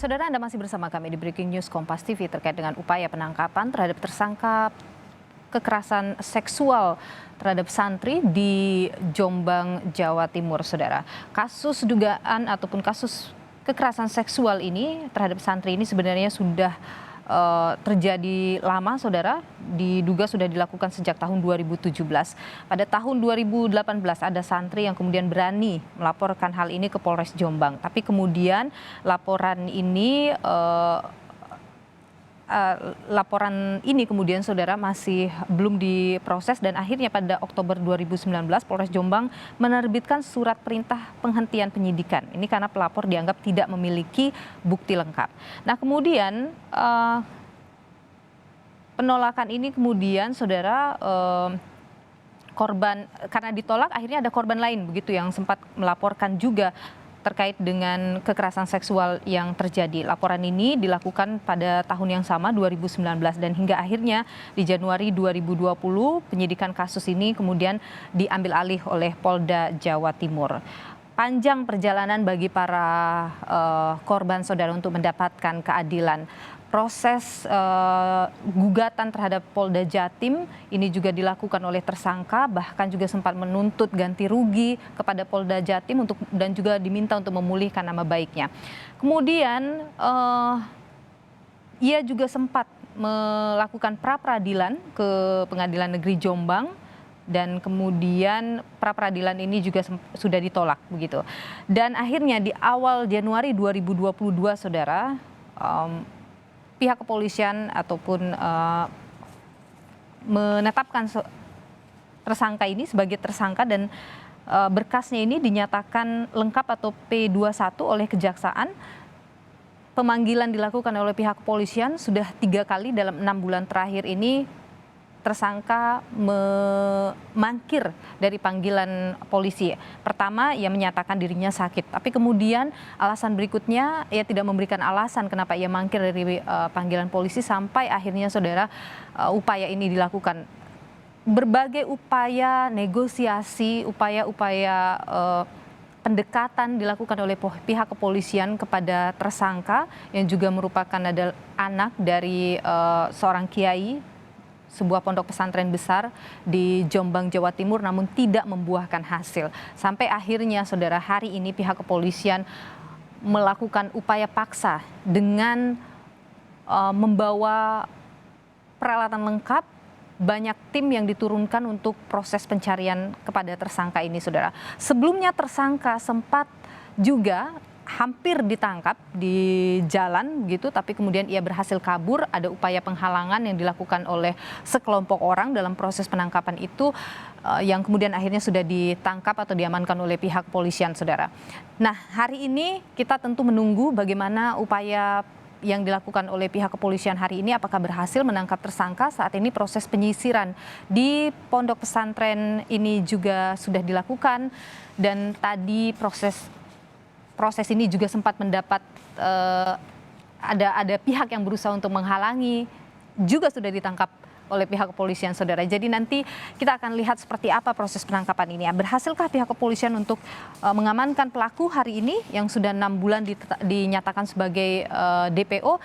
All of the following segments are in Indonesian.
Saudara, Anda masih bersama kami di Breaking News Kompas TV terkait dengan upaya penangkapan terhadap tersangka kekerasan seksual terhadap santri di Jombang, Jawa Timur, Saudara. Kasus dugaan ataupun kasus kekerasan seksual ini terhadap santri ini sebenarnya sudah terjadi lama, Saudara. Diduga sudah dilakukan sejak tahun 2017. Pada tahun 2018 ada santri yang kemudian berani melaporkan hal ini ke Polres Jombang. Tapi kemudian laporan ini kemudian, Saudara, masih belum diproses dan akhirnya pada Oktober 2019 Polres Jombang menerbitkan surat perintah penghentian penyidikan. Ini karena pelapor dianggap tidak memiliki bukti lengkap. Nah, kemudian penolakan ini kemudian, Saudara, korban karena ditolak akhirnya ada korban lain begitu yang sempat melaporkan juga terkait dengan kekerasan seksual yang terjadi. Laporan ini dilakukan pada tahun yang sama 2019 dan hingga akhirnya di Januari 2020 penyidikan kasus ini kemudian diambil alih oleh Polda Jawa Timur. Panjang perjalanan bagi para korban, Saudara, untuk mendapatkan keadilan. Proses gugatan terhadap Polda Jatim ini juga dilakukan oleh tersangka, bahkan juga sempat menuntut ganti rugi kepada Polda Jatim dan juga diminta untuk memulihkan nama baiknya. Kemudian ia juga sempat melakukan pra-peradilan ke Pengadilan Negeri Jombang dan kemudian pra-peradilan ini juga sudah ditolak begitu. Dan akhirnya di awal Januari 2022, Saudara, pihak kepolisian ataupun menetapkan tersangka ini sebagai tersangka dan berkasnya ini dinyatakan lengkap atau P21 oleh Kejaksaan. Pemanggilan dilakukan oleh pihak kepolisian sudah 3 kali dalam 6 bulan terakhir ini. Tersangka memangkir dari panggilan polisi. Pertama, ia menyatakan dirinya sakit, tapi kemudian alasan berikutnya ia tidak memberikan alasan kenapa ia mangkir dari panggilan polisi sampai akhirnya, Saudara, upaya ini dilakukan. Berbagai upaya negosiasi, upaya-upaya pendekatan dilakukan oleh pihak kepolisian kepada tersangka yang juga merupakan adalah anak dari seorang kiai sebuah pondok pesantren besar di Jombang, Jawa Timur, namun tidak membuahkan hasil. Sampai akhirnya, Saudara, hari ini pihak kepolisian melakukan upaya paksa dengan membawa peralatan lengkap, banyak tim yang diturunkan untuk proses pencarian kepada tersangka ini, Saudara. Sebelumnya tersangka sempat juga hampir ditangkap di jalan gitu, tapi kemudian ia berhasil kabur. Ada upaya penghalangan yang dilakukan oleh sekelompok orang dalam proses penangkapan itu yang kemudian akhirnya sudah ditangkap atau diamankan oleh pihak kepolisian, Saudara. Nah, hari ini kita tentu menunggu bagaimana upaya yang dilakukan oleh pihak kepolisian hari ini, apakah berhasil menangkap tersangka. Saat ini proses penyisiran di pondok pesantren ini juga sudah dilakukan dan tadi proses ini juga sempat mendapat ada pihak yang berusaha untuk menghalangi, juga sudah ditangkap oleh pihak kepolisian, Saudara. Jadi nanti kita akan lihat seperti apa proses penangkapan ini. Berhasilkah pihak kepolisian untuk mengamankan pelaku hari ini yang sudah 6 bulan dinyatakan sebagai DPO?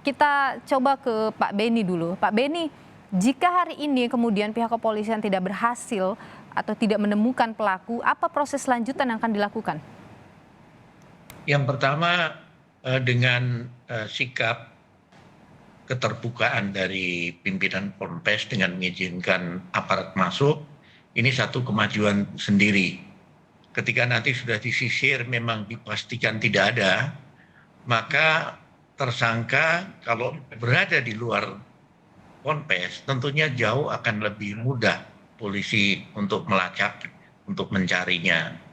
Kita coba ke Pak Beni dulu. Pak Beni, jika hari ini kemudian pihak kepolisian tidak berhasil atau tidak menemukan pelaku, apa proses selanjutan yang akan dilakukan? Yang pertama, dengan sikap keterbukaan dari pimpinan Ponpes dengan mengizinkan aparat masuk, ini satu kemajuan sendiri. Ketika nanti sudah disisir memang dipastikan tidak ada, maka tersangka kalau berada di luar Ponpes tentunya jauh akan lebih mudah polisi untuk melacak, untuk mencarinya.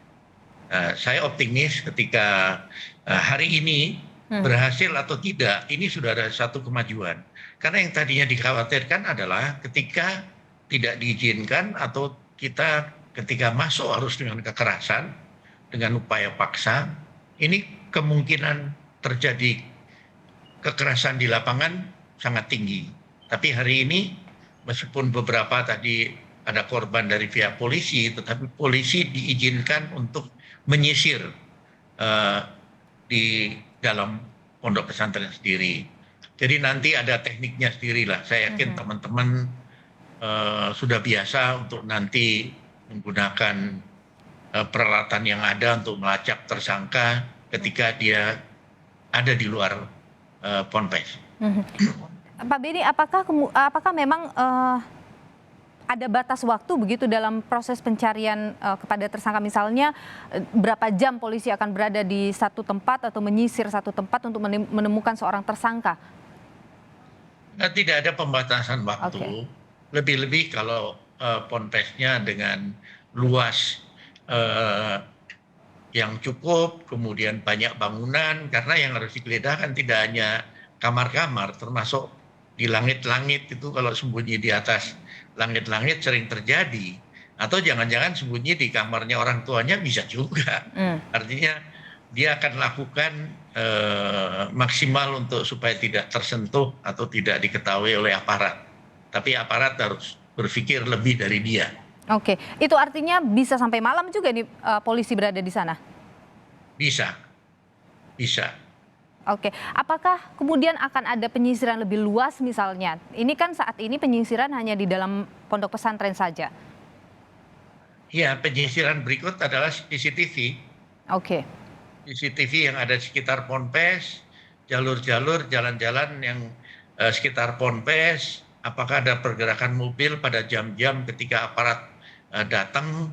Saya optimis ketika hari ini berhasil atau tidak, ini sudah ada satu kemajuan. Karena yang tadinya dikhawatirkan adalah ketika tidak diizinkan atau kita ketika masuk harus dengan kekerasan, dengan upaya paksa, ini kemungkinan terjadi kekerasan di lapangan sangat tinggi. Tapi hari ini meskipun beberapa tadi ada korban dari pihak polisi, tetapi polisi diizinkan untuk menyisir di dalam pondok pesantren sendiri. Jadi nanti ada tekniknya sendiri lah. Saya yakin teman-teman sudah biasa untuk nanti menggunakan peralatan yang ada untuk melacak tersangka ketika dia ada di luar ponpes. Pak Beni, apakah memang ada batas waktu begitu dalam proses pencarian kepada tersangka, misalnya berapa jam polisi akan berada di satu tempat atau menyisir satu tempat untuk menemukan seorang tersangka? Tidak ada pembatasan waktu. Oke. Lebih-lebih kalau ponpesnya dengan luas yang cukup, kemudian banyak bangunan, karena yang harus digeledah kan tidak hanya kamar-kamar, termasuk di langit-langit itu. Kalau sembunyi di atas langit-langit sering terjadi, atau jangan-jangan sembunyi di kamarnya orang tuanya bisa juga. Artinya dia akan lakukan maksimal untuk supaya tidak tersentuh atau tidak diketahui oleh aparat. Tapi aparat harus berpikir lebih dari dia. Oke, itu artinya bisa sampai malam juga nih polisi berada di sana? Bisa. Oke, apakah kemudian akan ada penyisiran lebih luas misalnya? Ini kan saat ini penyisiran hanya di dalam pondok pesantren saja. Ya, penyisiran berikut adalah CCTV. Oke. CCTV yang ada di sekitar ponpes, jalur-jalur, jalan-jalan yang sekitar ponpes, apakah ada pergerakan mobil pada jam-jam ketika aparat datang,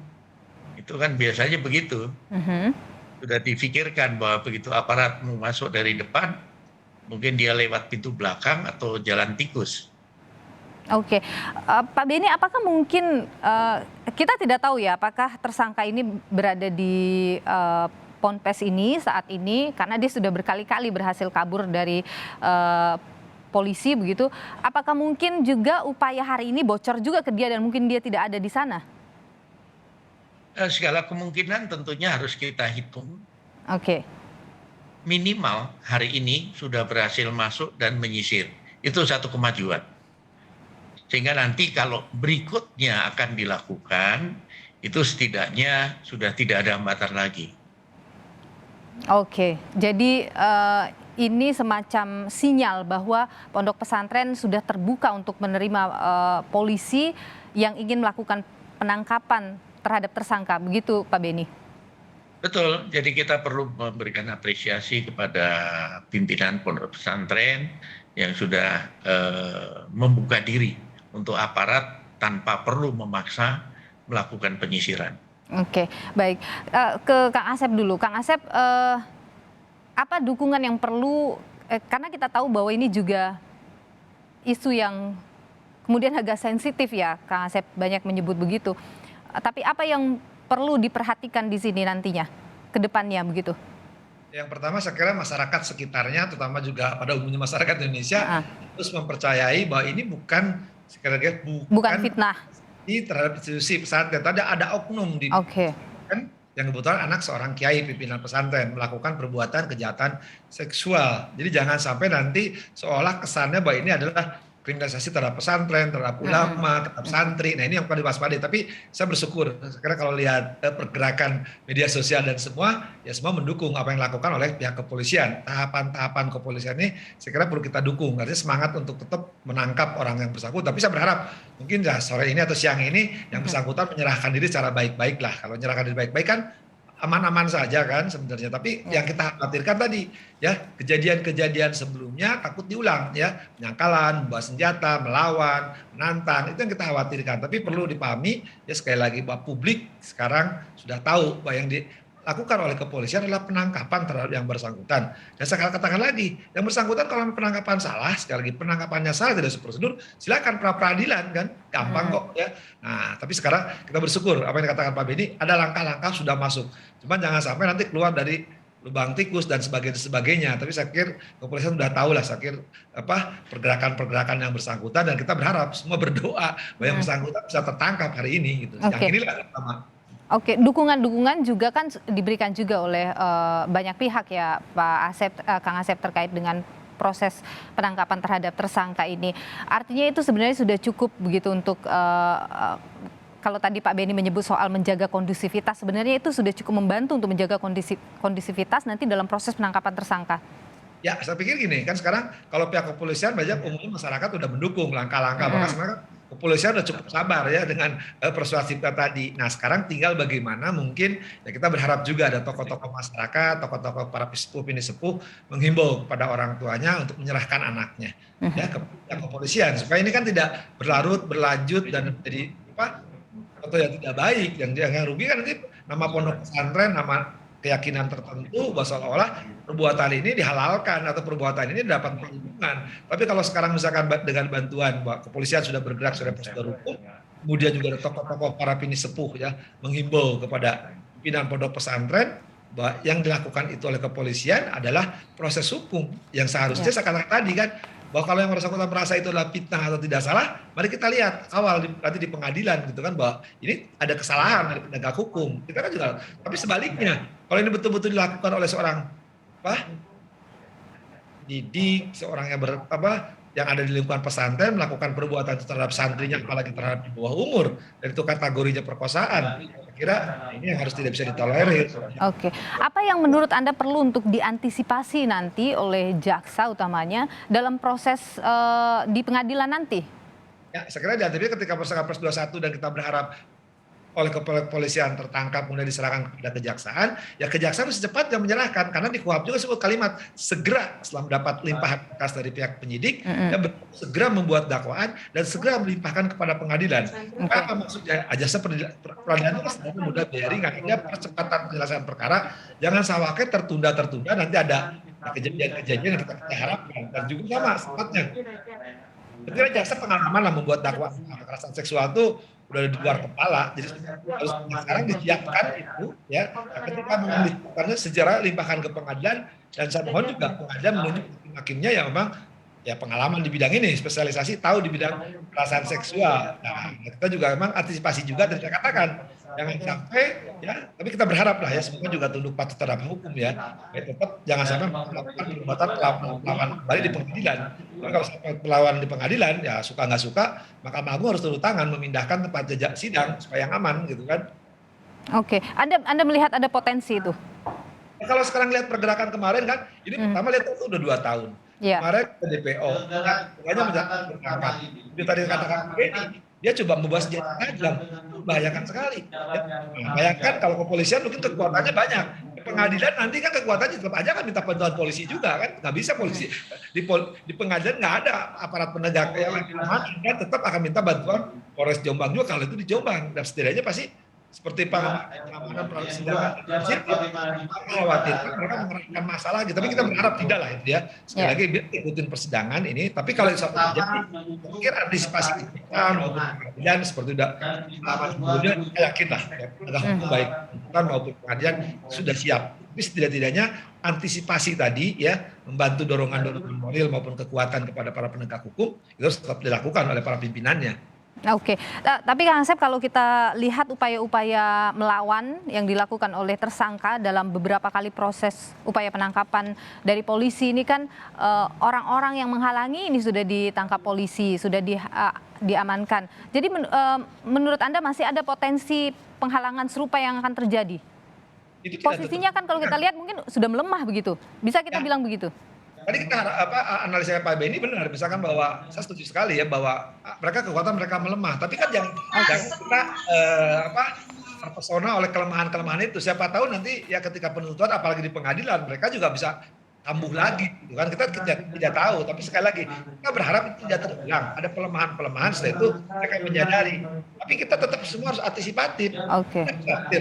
itu kan biasanya begitu. Sudah difikirkan bahwa begitu aparat mau masuk dari depan, mungkin dia lewat pintu belakang atau jalan tikus. Oke, Pak Beni, apakah mungkin kita tidak tahu ya, apakah tersangka ini berada di ponpes ini saat ini karena dia sudah berkali-kali berhasil kabur dari polisi begitu. Apakah mungkin juga upaya hari ini bocor juga ke dia dan mungkin dia tidak ada di sana? Segala kemungkinan tentunya harus kita hitung. Oke. Minimal hari ini sudah berhasil masuk dan menyisir. Itu satu kemajuan. Sehingga nanti kalau berikutnya akan dilakukan, itu setidaknya sudah tidak ada hambatan lagi. Oke, jadi ini semacam sinyal bahwa pondok pesantren sudah terbuka untuk menerima polisi yang ingin melakukan penangkapan terhadap tersangka, begitu Pak Beni? Betul, jadi kita perlu memberikan apresiasi kepada pimpinan pondok pesantren yang sudah membuka diri untuk aparat tanpa perlu memaksa melakukan penyisiran. Oke, baik. Ke Kang Asep dulu. Kang Asep, apa dukungan yang perlu, karena kita tahu bahwa ini juga isu yang kemudian agak sensitif ya, Kang Asep banyak menyebut begitu. Tapi apa yang perlu diperhatikan di sini nantinya, ke depannya begitu? Yang pertama saya kira masyarakat sekitarnya, terutama juga pada umumnya masyarakat Indonesia, harus mempercayai bahwa ini bukan fitnah terhadap institusi pesantren. Ada oknum di kan yang kebetulan anak seorang kiai pimpinan pesantren melakukan perbuatan kejahatan seksual. Jadi jangan sampai nanti seolah kesannya bahwa ini adalah kriminalisasi terhadap pesantren, terhadap ulama, terhadap santri. Nah ini yang perlu diwaspadai. Tapi saya bersyukur karena kalau lihat pergerakan media sosial dan semua, ya semua mendukung apa yang dilakukan oleh pihak kepolisian. Tahapan-tahapan kepolisian ini saya kira perlu kita dukung. Artinya semangat untuk tetap menangkap orang yang bersangkutan. Tapi saya berharap mungkin ya sore ini atau siang ini yang bersangkutan menyerahkan diri secara baik-baik lah. Kalau menyerahkan diri baik-baik kan aman-aman saja kan sebenarnya. Tapi yang kita khawatirkan tadi ya kejadian-kejadian sebelumnya takut diulang ya, penyangkalan, membawa senjata, melawan, menantang, itu yang kita khawatirkan. Tapi perlu dipahami ya sekali lagi bahwa publik sekarang sudah tahu bahwa yang dilakukan oleh kepolisian adalah penangkapan terhadap yang bersangkutan. Dan saya katakan lagi, yang bersangkutan kalau penangkapan salah, sekali lagi penangkapannya salah tidak sesuai prosedur, silakan pra peradilan kan, gampang kok ya. Nah, tapi sekarang kita bersyukur apa yang dikatakan Pak Beni, ada langkah-langkah sudah masuk. Cuman jangan sampai nanti keluar dari lubang tikus dan sebagainya. Tapi saya kira kepolisian sudah tahu lah, saya kira pergerakan-pergerakan yang bersangkutan dan kita berharap semua berdoa bahwa yang bersangkutan bisa tertangkap hari ini gitu. Yang inilah yang pertama. Oke, dukungan juga kan diberikan juga oleh banyak pihak ya Pak Asep, Kang Asep, terkait dengan proses penangkapan terhadap tersangka ini. Artinya itu sebenarnya sudah cukup begitu untuk kalau tadi Pak Beni menyebut soal menjaga kondusivitas, sebenarnya itu sudah cukup membantu untuk menjaga kondusivitas nanti dalam proses penangkapan tersangka. Ya, saya pikir gini, kan sekarang kalau pihak kepolisian banyak umumnya masyarakat udah mendukung langkah-langkah, maka sebenarnya kepolisian udah cukup sabar ya dengan persuasifnya tadi. Nah, sekarang tinggal bagaimana mungkin ya kita berharap juga ada tokoh-tokoh masyarakat, tokoh-tokoh para sepuh ini sepuh menghimbau kepada orang tuanya untuk menyerahkan anaknya ya ke pihak kepolisian supaya ini kan tidak berlarut, berlanjut dan menjadi apa atau yang tidak baik, yang rugi kan nanti nama pondok pesantren, nama keyakinan tertentu bahwa seolah-olah perbuatan ini dihalalkan atau perbuatan ini dapat perlindungan. Tapi kalau sekarang misalkan dengan bantuan bahwa kepolisian sudah bergerak sudah prosedur hukum, kemudian juga ada tokoh-tokoh para pini sepuh ya menghimbau kepada pimpinan pondok pesantren bahwa yang dilakukan itu oleh kepolisian adalah proses hukum yang seharusnya saya katakan tadi kan bahwa kalau yang bersangkutan merasa itu adalah fitnah atau tidak salah, mari kita lihat awal nanti di pengadilan gitu kan bahwa ini ada kesalahan dari penegak hukum. Kita kan juga, tapi sebaliknya kalau ini betul-betul dilakukan oleh seorang didik, seorang yang ada di lingkungan pesantren melakukan perbuatan terhadap santrinya apalagi terhadap di bawah umur dan itu kategorinya perkosaan. Saya kira ini yang harus tidak bisa ditolerir. Oke, apa yang menurut Anda perlu untuk diantisipasi nanti oleh jaksa utamanya dalam proses di pengadilan nanti? Ya, saya kira diantisipasi ketika Perpres 21 dan kita berharap oleh kepolisian tertangkap kemudian diserahkan kepada kejaksaan, ya kejaksaan secepatnya menyerahkan karena di KUHP juga sebut kalimat segera setelah mendapat limpahan berkas dari pihak penyidik, dan segera membuat dakwaan dan segera melimpahkan kepada pengadilan. Apa maksudnya? Ajasa peradilan itu sebenarnya mudah biaya ringan, ada percepatan penyelesaian perkara, jangan sampai tertunda nanti ada kejadian-kejadian yang kita harapkan dan juga sama sepatnya. Ketika jaksa pengalaman lah membuat dakwaan kekerasan seksual itu udah di luar kepala, jadi harus sekarang disiapkan itu ya. Ketika mengambilnya sejarah limpahkan ke pengadilan dan saya mohon juga pengadilan menunjuk hakimnya yang memang ya pengalaman di bidang ini, spesialisasi tahu di bidang kekerasan seksual. Nah, kita juga memang antisipasi juga dan saya katakan jangan sampai ya, tapi kita berharap lah ya semua juga tunduk patuh terhadap hukum ya. Tetap jangan sampai melakukan perbuatan melawan kembali di pengadilan. Karena kalau sampai melawan di pengadilan ya suka nggak suka, Mahkamah Agung harus turun tangan memindahkan tempat jejak sidang supaya yang aman gitu kan. Oke, Anda melihat ada potensi itu? Ya, kalau sekarang lihat pergerakan kemarin kan, ini pertama lihat itu udah 2 tahun. Kemarin ke DPO, makanya mencatat berangkat. Itu tadi katakan ini, dia coba membawa senjata tajam, membahayakan sekali. Ya. Nah, bayangkan kalau kepolisian mungkin kekuatannya banyak. Pengadilan nanti kan kekuatannya tetap aja kan minta bantuan polisi juga kan, nggak bisa polisi di pengadilan nggak ada aparat penegak yang kan tetap akan minta bantuan Polres Jombang juga kalau itu di Jombang dan setidaknya pasti seperti pengamanan persidangan mengkhawatirkan mereka mengerahkan masalah gitu, tapi kita berharap tidak lah itu ya sekali lagi ikutin persidangan ini, tapi kalau suatu terjadi mungkin antisipasi kita maupun pengadilan seperti udah kemudian kita yakin lah ya, ada hukum baik maupun pengadilan sudah siap, tapi setidak-tidaknya antisipasi tadi ya membantu dorongan moral maupun kekuatan kepada para penegak hukum itu harus tetap dilakukan oleh para pimpinannya. Oke, tapi Kang Asep kalau kita lihat upaya-upaya melawan yang dilakukan oleh tersangka dalam beberapa kali proses upaya penangkapan dari polisi ini kan orang-orang yang menghalangi ini sudah ditangkap polisi, sudah diamankan. Jadi menurut Anda masih ada potensi penghalangan serupa yang akan terjadi? Posisinya kan kalau kita lihat mungkin sudah melemah begitu, bisa kita bilang begitu? Tadi kita analisa Pak Benny benar, misalkan bahwa saya setuju sekali ya bahwa kekuatan mereka melemah, tapi kan jangan kita terpesona oleh kelemahan-kelemahan itu. Siapa tahu nanti ya ketika penuntutan apalagi di pengadilan mereka juga bisa kambuh lagi, gitu kan? Kita tidak tahu, tapi sekali lagi kita berharap itu tidak terulang. Ada pelemahan-pelemahan setelah itu mereka menyadari. Tapi kita tetap semua harus antisipatif. Oke.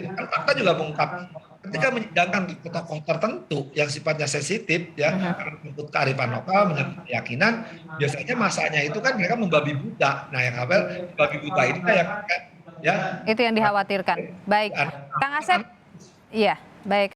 Kan fakta juga mengungkap ketika menyidangkan tokoh tertentu yang sifatnya sensitif ya karena menyangkut kearifan lokal, menyangkut keyakinan, biasanya masanya itu kan mereka membabi buta. Nah yang babi buta ini yang ya itu yang dikhawatirkan. Baik, Kang Asep. Iya, baik.